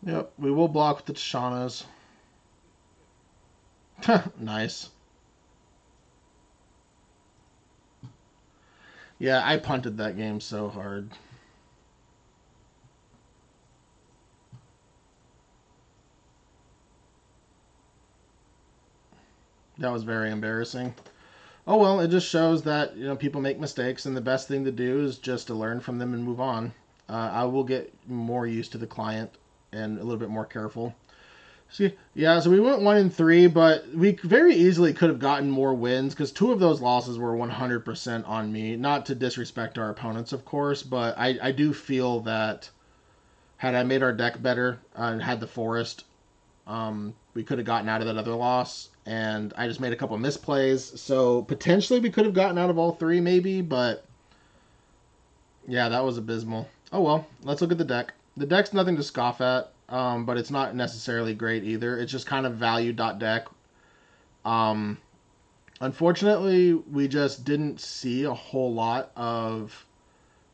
[SPEAKER 1] Yep, we will block with the Tashanas. Nice. Yeah, I punted that game so hard. That was very embarrassing. Oh well, it just shows that people make mistakes, and the best thing to do is just to learn from them and move on. I will get more used to the client and a little bit more careful. Yeah, so we went 1-3, but we very easily could have gotten more wins because two of those losses were 100% on me. Not to disrespect our opponents, of course, but I do feel that had I made our deck better and had the forest, we could have gotten out of that other loss. And I just made a couple misplays, so potentially we could have gotten out of all three, maybe. But yeah, that was abysmal. Oh well, let's look at the deck. The deck's nothing to scoff at, but it's not necessarily great either. It's just kind of value dot deck. Um, Unfortunately, we just didn't see a whole lot of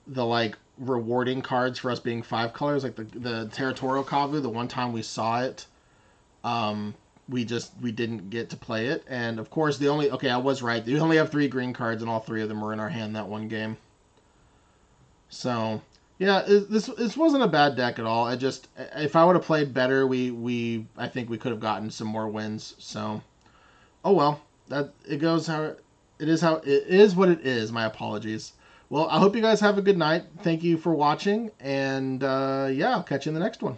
[SPEAKER 1] the like rewarding cards for us being 5 colors, like the territorial kavu. The one time we saw it, um, we didn't get to play it. And of course, the only okay, I was right. We only have 3 green cards, and all 3 of them were in our hand that one game. So yeah, this wasn't a bad deck at all. I just if I would have played better, we I think we could have gotten some more wins. So oh well, that it goes how it is how it is what it is. My apologies. Well, I hope you guys have a good night. Thank you for watching, and yeah, I'll catch you in the next one.